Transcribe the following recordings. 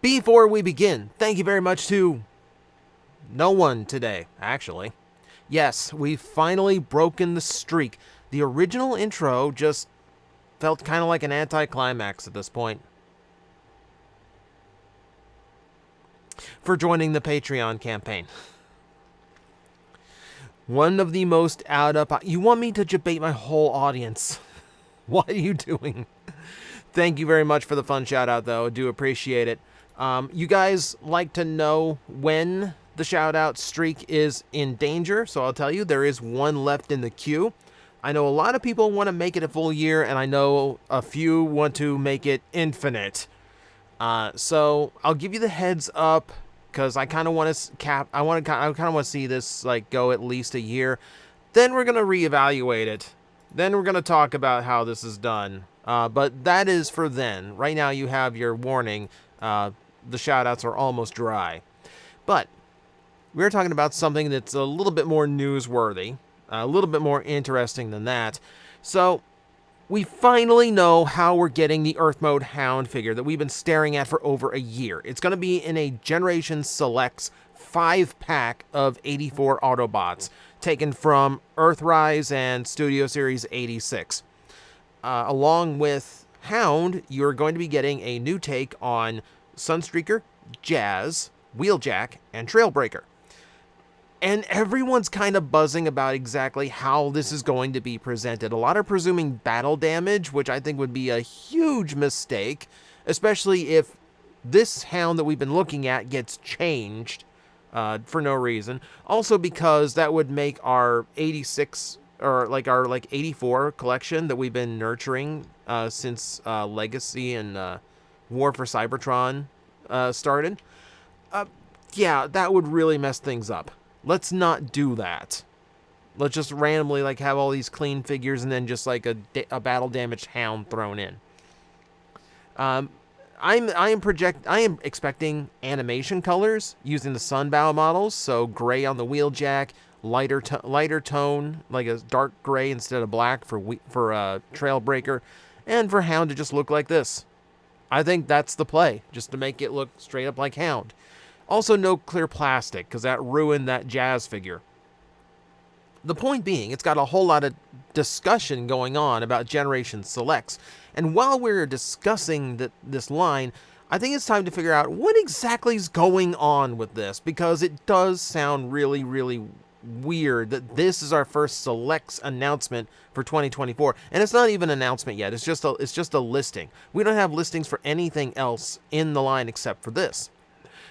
Before we begin, thank you very much to no one today, actually. Yes, we've finally broken the streak. The original intro just felt kind of like an anticlimax at this point. For joining the Patreon campaign. One of the most you want me to debate my whole audience. What are you doing? Thank you very much for the fun shout out, though. I do appreciate it. You guys like to know when the shout out streak is in danger, so I'll tell you, there is one left in the queue. I know a lot of people want to make it a full year, and I know a few want to make it infinite. So I'll give you the heads up, because I kind of want to I kind of want to see this like go at least a year. Then we're gonna reevaluate it. Then we're gonna talk about how this is done. But that is for then. Right now, you have your warning. The shout-outs are almost dry. But we're talking about something that's a little bit more newsworthy, a little bit more interesting than that. So we finally know how we're getting the Earth Mode Hound figure that we've been staring at for over a year. It's going to be in a Generation Selects 5-pack of 84 Autobots, taken from Earthrise and Studio Series 86. Along with Hound, you're going to be getting a new take on Sunstreaker, Jazz, Wheeljack, and Trailbreaker. And everyone's kind of buzzing about exactly how this is going to be presented. A lot are presuming battle damage, which I think would be a huge mistake, especially if this Hound that we've been looking at gets changed for no reason. Also because that would make our 86 or our 84 collection that we've been nurturing since Legacy and War for Cybertron started. Yeah, that would really mess things up. Let's not do that. Let's just randomly have all these clean figures and then just a battle damaged Hound thrown in. I am expecting animation colors using the Sunbow models, so gray on the Wheeljack, lighter tone, like a dark gray instead of black for Trailbreaker, and for Hound to just look like this. I think that's the play, just to make it look straight up like Hound. Also, no clear plastic, because that ruined that Jazz figure. The point being, it's got a whole lot of discussion going on about Generation Selects, and while we're discussing this line, I think it's time to figure out what exactly is going on with this, because it does sound really, really weird that this is our first Selects announcement for 2024, and it's not even an announcement yet. It's just a listing. We don't have listings for anything else in the line except for this.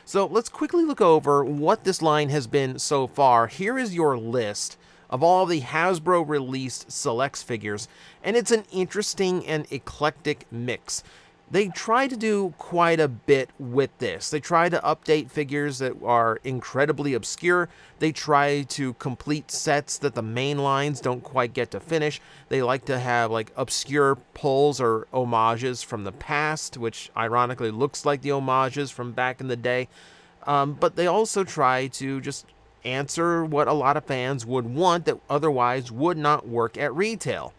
So let's quickly look over what this line has been so far. Here is your list of all the Hasbro released Selects figures, and it's an interesting and eclectic mix. They try to do quite a bit with this. They try to update figures that are incredibly obscure. They try to complete sets that the main lines don't quite get to finish. They like to have obscure pulls or homages from the past, which ironically looks like the homages from back in the day. But they also try to just answer what a lot of fans would want that otherwise would not work at retail.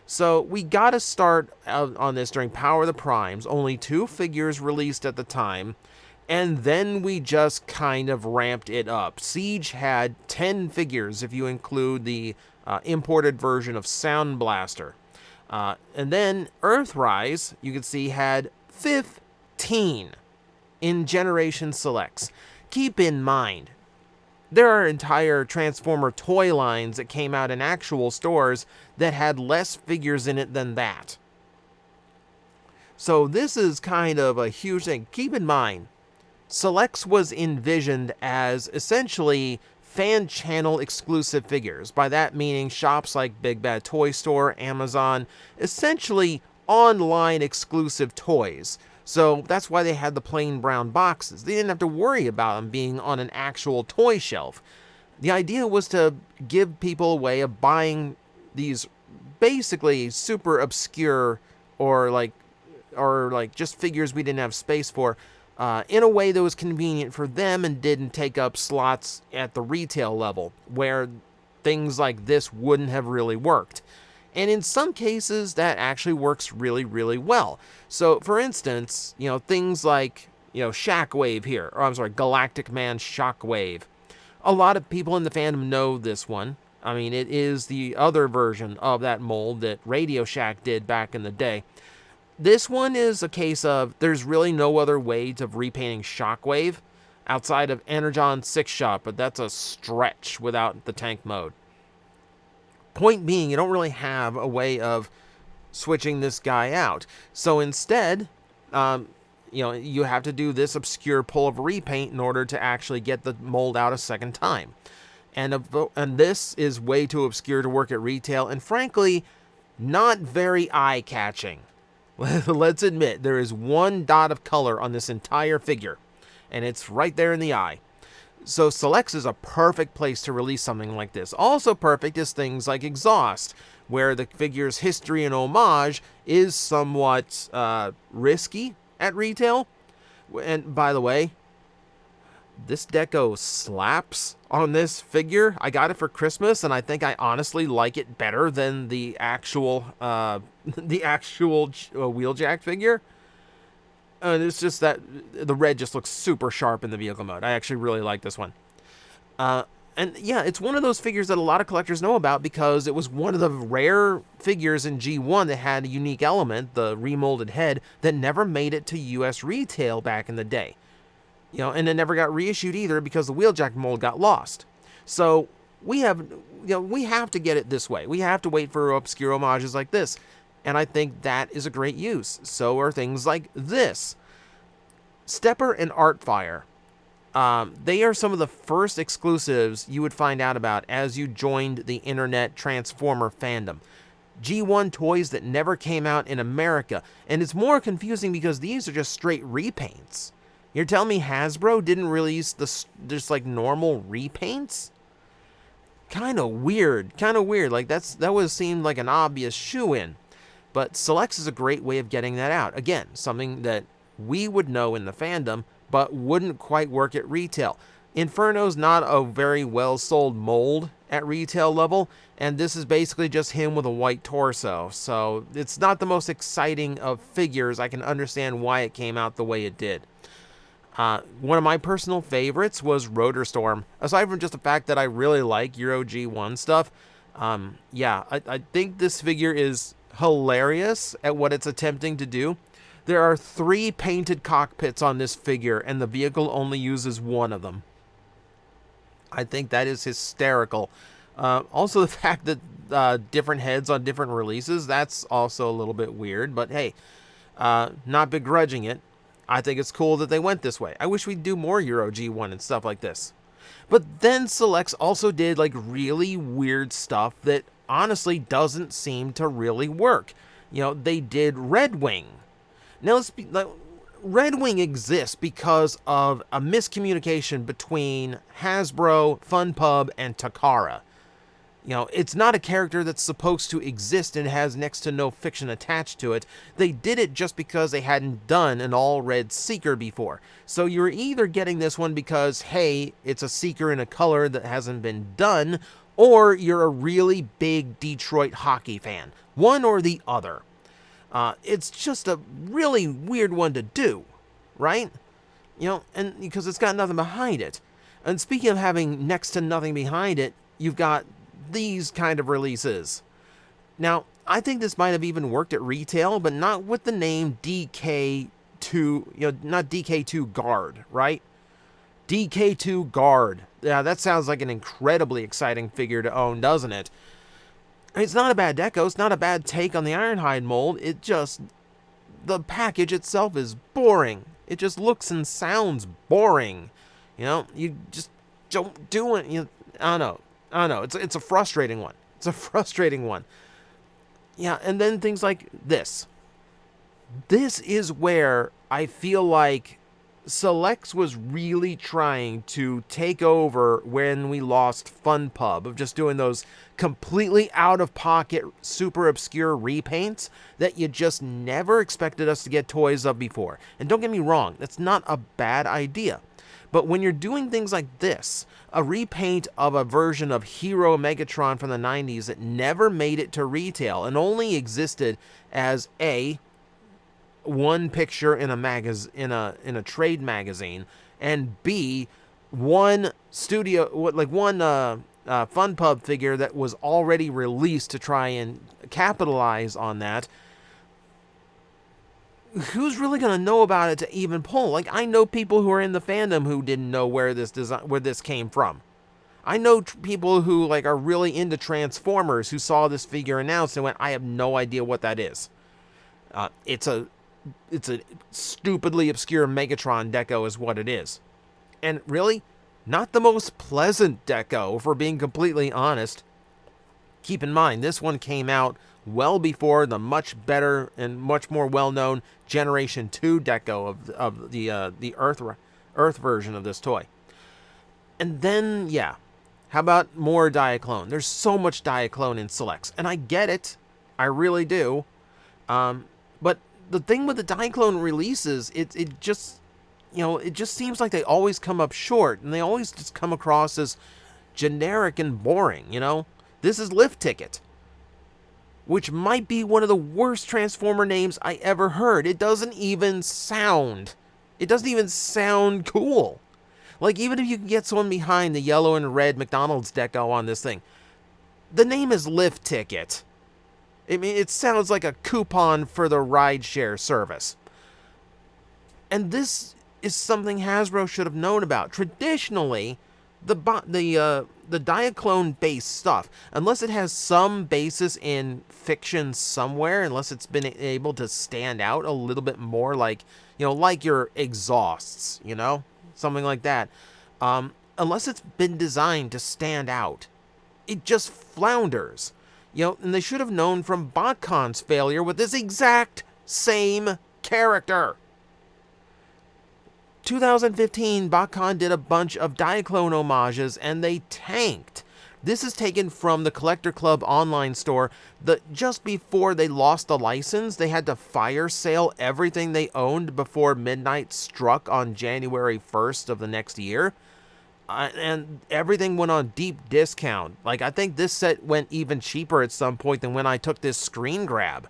So we gotta start out on this during Power of the Primes, only 2 figures released at the time, and then we just kind of ramped it up. Siege had 10 figures if you include the imported version of Sound Blaster. And then Earthrise, you can see, had 15 in Generation Selects. Keep in mind, there are entire Transformer toy lines that came out in actual stores that had less figures in it than that. So this is kind of a huge thing. Keep in mind, Selects was envisioned as essentially fan channel exclusive figures. By that meaning shops like Big Bad Toy Store, Amazon, essentially online exclusive toys. So that's why they had the plain brown boxes. They didn't have to worry about them being on an actual toy shelf. The idea was to give people a way of buying these basically super obscure or just figures we didn't have space for in a way that was convenient for them and didn't take up slots at the retail level where things like this wouldn't have really worked. And in some cases, that actually works really, really well. So, for instance, things like Shockwave here. Or I'm sorry, Galactic Man Shockwave. A lot of people in the fandom know this one. I mean, it is the other version of that mold that Radio Shack did back in the day. This one is a case of there's really no other way of repainting Shockwave outside of Energon 6-shot, but that's a stretch without the tank mode. Point being, you don't really have a way of switching this guy out. So instead, you have to do this obscure pull of repaint in order to actually get the mold out a second time. And this is way too obscure to work at retail, and frankly, not very eye-catching. Let's admit, there is one dot of color on this entire figure, and it's right there in the eye. So Selects is a perfect place to release something like this. Also perfect is things like Exhaust, where the figure's history and homage is somewhat risky at retail. And by the way, this deco slaps on this figure. I got it for Christmas, and I think I honestly like it better than the actual Wheeljack figure. And it's just that the red just looks super sharp in the vehicle mode. I actually really like this one. And yeah, it's one of those figures that a lot of collectors know about because it was one of the rare figures in G1 that had a unique element, the remolded head, that never made it to US retail back in the day. And it never got reissued either because the Wheeljack mold got lost. So we have to get it this way. We have to wait for obscure homages like this. And I think that is a great use. So are things like this. Stepper and Artfire. They are some of the first exclusives you would find out about as you joined the internet Transformer fandom. G1 toys that never came out in America. And it's more confusing because these are just straight repaints. You're telling me Hasbro didn't release just like normal repaints? Kind of weird. Like that seemed like an obvious shoe-in. But Selects is a great way of getting that out. Again, something that we would know in the fandom, but wouldn't quite work at retail. Inferno's not a very well-sold mold at retail level, and this is basically just him with a white torso. So it's not the most exciting of figures. I can understand why it came out the way it did. One of my personal favorites was Rotor Storm. Aside from just the fact that I really like Euro G1 stuff, I think this figure is hilarious at what it's attempting to do. There are 3 painted cockpits on this figure, and the vehicle only uses one of them. I think that is hysterical. Also, the fact that different heads on different releases, that's also a little bit weird, but hey, not begrudging it. I think it's cool that they went this way. I wish we'd do more Euro G1 and stuff like this. But then Selects also did like really weird stuff that honestly doesn't seem to really work. They did Red Wing. Now Red Wing exists because of a miscommunication between Hasbro, FunPub, and Takara. It's not a character that's supposed to exist and has next to no fiction attached to it. They did it just because they hadn't done an all-red Seeker before. So you're either getting this one because, hey, it's a Seeker in a color that hasn't been done, or you're a really big Detroit hockey fan. One or the other. It's just a really weird one to do, right? And because it's got nothing behind it. And speaking of having next to nothing behind it, you've got these kind of releases. Now, I think this might have even worked at retail, but not with the name DK2, not DK2 Guard, right? DK2 Guard. Yeah, that sounds like an incredibly exciting figure to own, doesn't it? It's not a bad deco, it's not a bad take on the Ironhide mold, the package itself is boring. It just looks and sounds boring. You just don't do it. I don't know. It's a frustrating one. It's a frustrating one. Yeah, and then things like this. This is where I feel like Selects was really trying to take over when we lost FunPub, of just doing those completely out-of-pocket, super obscure repaints that you just never expected us to get toys of before. And don't get me wrong, that's not a bad idea. But when you're doing things like this, a repaint of a version of Hero Megatron from the 90s that never made it to retail and only existed as A, one picture in a trade magazine, and B, one fun pub figure that was already released to try and capitalize on that. Who's really gonna know about it to even pull? Like, I know people who are in the fandom who didn't know where this came from. I know people who like are really into Transformers who saw this figure announced and went, I have no idea what that is. It's a stupidly obscure Megatron deco is what it is. And really, not the most pleasant deco, if we're being completely honest. Keep in mind, this one came out well before the much better and much more well-known Generation 2 deco of the Earth version of this toy. And then, yeah, how about more Diaclone? There's so much Diaclone in Selects, and I get it. I really do. But the thing with the Diaclone releases, it just seems like they always come up short, and they always just come across as generic and boring, This is Lift Ticket, which might be one of the worst Transformer names I ever heard. It doesn't even sound cool. Like, even if you can get someone behind the yellow and red McDonald's deco on this thing, the name is Lift Ticket. I mean, it sounds like a coupon for the rideshare service. And this is something Hasbro should have known about. Traditionally, the Diaclone-based stuff, unless it has some basis in fiction somewhere, unless it's been able to stand out a little bit more, like your exhausts, something like that, unless it's been designed to stand out, it just flounders. And they should have known from BotCon's failure with this exact same character. 2015, BotCon did a bunch of Diaclone homages, and they tanked. This is taken from the Collector Club online store. Just before they lost the license, they had to fire sale everything they owned before midnight struck on January 1st of the next year. And everything went on deep discount. Like, I think this set went even cheaper at some point than when I took this screen grab.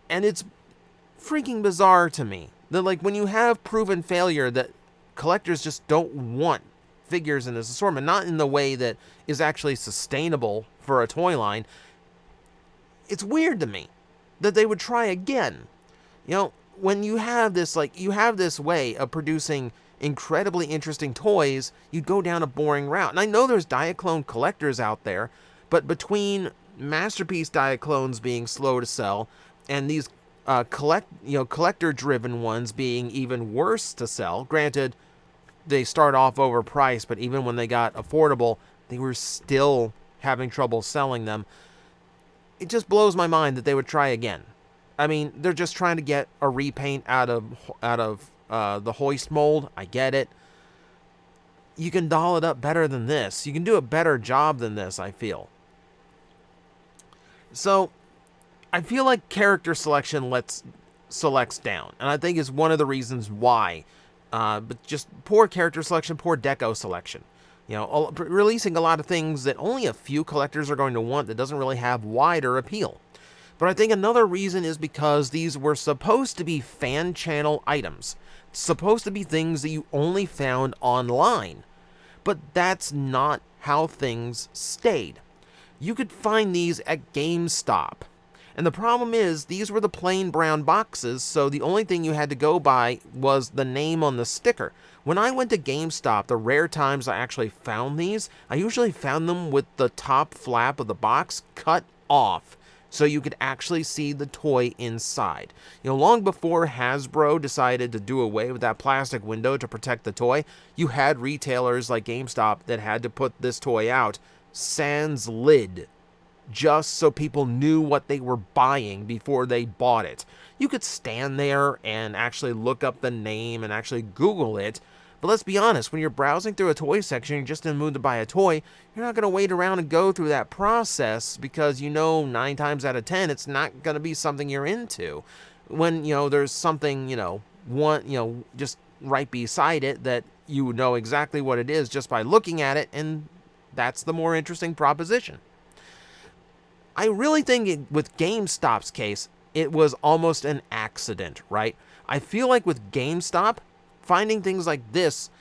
And it's freaking bizarre to me that, like, when you have proven failure, that collectors just don't want figures in this assortment, not in the way that is actually sustainable for a toy line. It's weird to me that they would try again. When you have this, way of producing incredibly interesting toys, you'd go down a boring route. And I know there's Diaclone collectors out there, but between Masterpiece Diaclones being slow to sell and these collector-driven ones being even worse to sell, granted, they start off overpriced, but even when they got affordable, they were still having trouble selling them. It just blows my mind that they would try again. I mean, they're just trying to get a repaint out of the hoist mold. I get it. You can doll it up better than this. You can do a better job than this, I feel. So, I feel like character selection selects down, and I think is one of the reasons why. But just poor character selection, poor deco selection. Releasing a lot of things that only a few collectors are going to want that doesn't really have wider appeal. But I think another reason is because these were supposed to be fan channel items. Supposed to be things that you only found online. But that's not how things stayed. You could find these at GameStop. And the problem is, these were the plain brown boxes, so the only thing you had to go by was the name on the sticker. When I went to GameStop, the rare times I actually found these, I usually found them with the top flap of the box cut off, so you could actually see the toy inside. Long before Hasbro decided to do away with that plastic window to protect the toy, you had retailers like GameStop that had to put this toy out sans lid, just so people knew what they were buying before they bought it. You could stand there and actually look up the name and actually Google it, but let's be honest, when you're browsing through a toy section, you're just in the mood to buy a toy, you're not going to wait around and go through that process because 9 times out of 10 it's not going to be something you're into. When, there's something, just right beside it that you know exactly what it is just by looking at it, and that's the more interesting proposition. I really think with GameStop's case, it was almost an accident, right? I feel like with GameStop, finding things like this,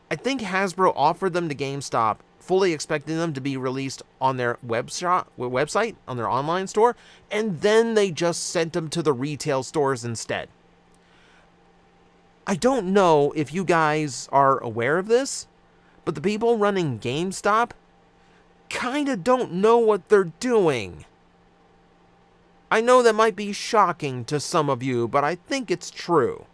I think Hasbro offered them to GameStop, fully expecting them to be released on their website, on their online store, and then they just sent them to the retail stores instead. I don't know if you guys are aware of this, but the people running GameStop kind of don't know what they're doing. I know that might be shocking to some of you, but I think it's true.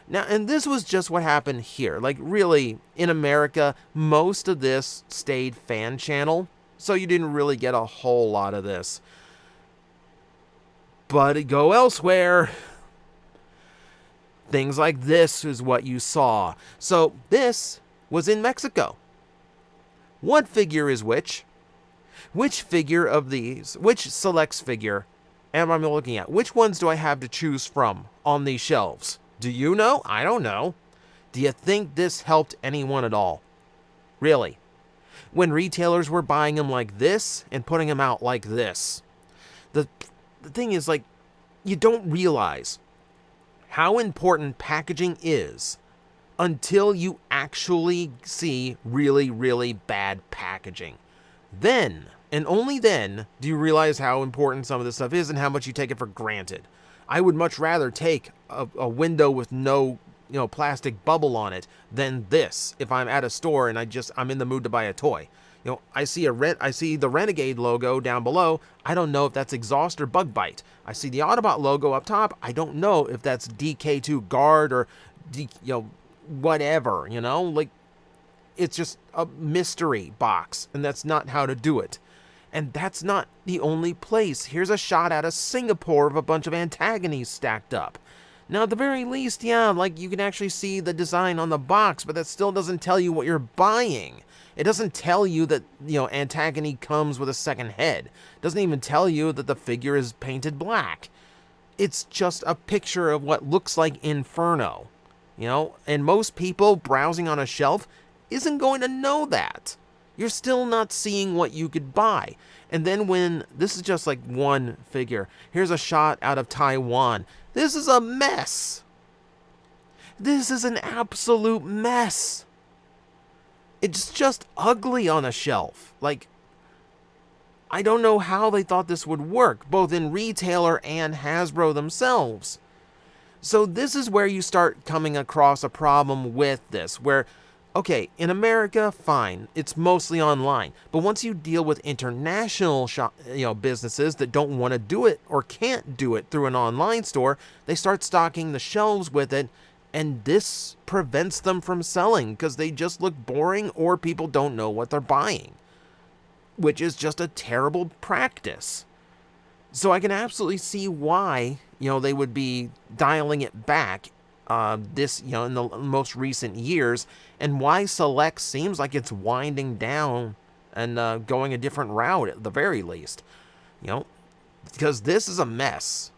Now, and this was just what happened here. Like, really, in America, most of this stayed fan channel, so you didn't really get a whole lot of this. But go elsewhere. Things like this is what you saw. So, this was in Mexico. What figure is which? Which figure of these, which selects figure am I looking at? Which ones do I have to choose from on these shelves? Do you know? I don't know. Do you think this helped anyone at all? Really? When retailers were buying them like this and putting them out like this. The thing is, like, you don't realize how important packaging is until you actually see really, really bad packaging. Then, and only then, do you realize how important some of this stuff is and how much you take it for granted. I would much rather take a window with no, plastic bubble on it than this if I'm at a store and I'm in the mood to buy a toy. I see the Renegade logo down below. I don't know if that's exhaust or bug bite. I see the Autobot logo up top. I don't know if that's DK2 guard or whatever, like, it's just a mystery box, and that's not how to do it. And that's not the only place. Here's a shot out of Singapore of a bunch of antagonies stacked up. Now, at the very least, yeah, like, you can actually see the design on the box, but that still doesn't tell you what you're buying. It doesn't tell you that, Antagony comes with a second head. It doesn't even tell you that the figure is painted black. It's just a picture of what looks like Inferno, and most people browsing on a shelf isn't going to know that. You're still not seeing what you could buy. And then when, this is just like one figure. Here's a shot out of Taiwan. This is a mess. This is an absolute mess. It's just ugly on a shelf. Like, I don't know how they thought this would work, both in retailer and Hasbro themselves. So this is where you start coming across a problem with this, where, okay, in America, fine, it's mostly online. But once you deal with international businesses that don't want to do it or can't do it through an online store, they start stocking the shelves with it, and this prevents them from selling because they just look boring or people don't know what they're buying, which is just a terrible practice. So I can absolutely see why, they would be dialing it back in the most recent years, and why Select seems like it's winding down and going a different route at the very least, because this is a mess,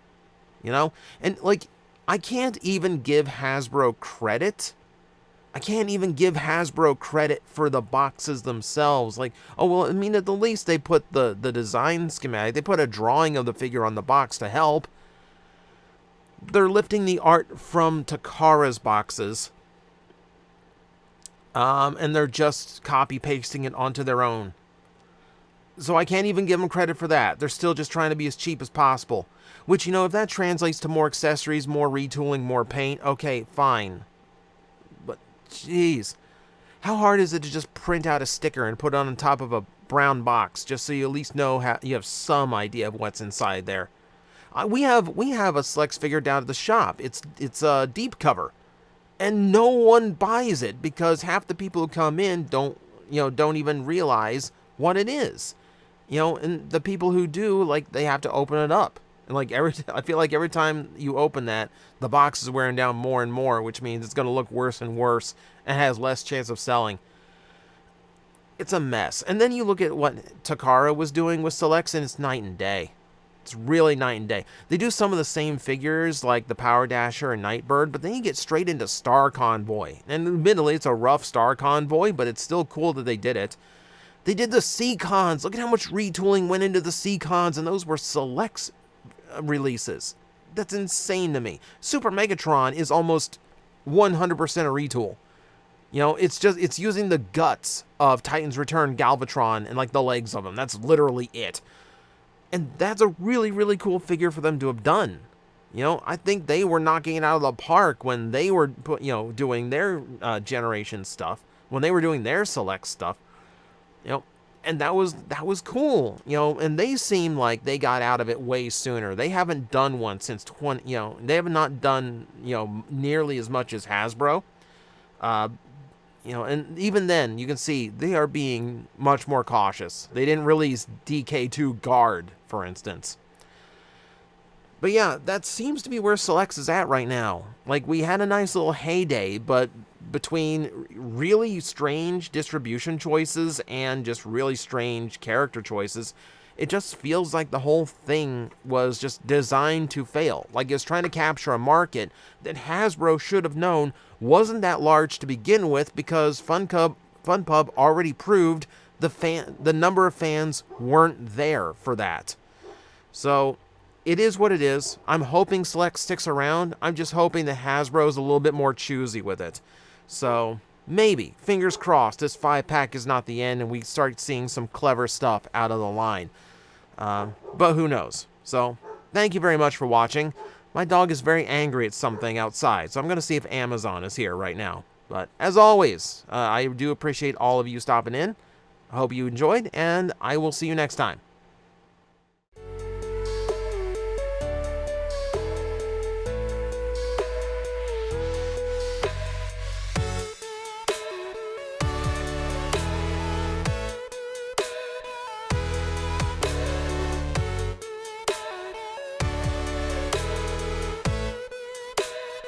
and like, I can't even give Hasbro credit. I can't even give Hasbro credit for the boxes themselves. Like, oh, well, I mean, at the least they put the design schematic, they put a drawing of the figure on the box to help. They're lifting the art from Takara's boxes, and they're just copy-pasting it onto their own. So I can't even give them credit for that. They're still just trying to be as cheap as possible. Which, if that translates to more accessories, more retooling, more paint, okay, fine. But, jeez. How hard is it to just print out a sticker and put it on top of a brown box, just so you at least know you have some idea of what's inside there? We have a Select figure down at the shop. It's a deep cover, and no one buys it because half the people who come in don't even realize what it is, and the people who do, like, they have to open it up, and like I feel like every time you open that, the box is wearing down more and more, which means it's going to look worse and worse and has less chance of selling. It's a mess. And then you look at what Takara was doing with Selects, and it's night and day. It's really night and day. They do some of the same figures like the Power Dasher and Nightbird, but then you get straight into Star Convoy. And admittedly, it's a rough Star Convoy, but it's still cool that they did it. They did the Seacons. Look at how much retooling went into the Seacons, and those were Selects releases. That's insane to me. Super Megatron is almost 100% a retool. You know, it's using the guts of Titan's Return Galvatron and like the legs of him. That's literally it. And that's a really, really cool figure for them to have done. You know, I think they were knocking it out of the park when they were doing their generation stuff, when they were doing their select stuff. You know, and that was cool. You know, and they seem like they got out of it way sooner. They haven't done one since they have not done, nearly as much as Hasbro. And even then, you can see they are being much more cautious. They didn't release DK2 Guard, for instance. But yeah, that seems to be where Selects is at right now. Like, we had a nice little heyday, but between really strange distribution choices and just really strange character choices, it just feels like the whole thing was just designed to fail. Like, it was trying to capture a market that Hasbro should have known wasn't that large to begin with, because FunPub already proved the number of fans weren't there for that. So it is what it is. I'm hoping Select sticks around. I'm just hoping that Hasbro's a little bit more choosy with it. So maybe, fingers crossed, this 5-pack is not the end and we start seeing some clever stuff out of the line. But who knows? So thank you very much for watching. My dog is very angry at something outside, so I'm going to see if Amazon is here right now. But as always, I do appreciate all of you stopping in. I hope you enjoyed, and I will see you next time.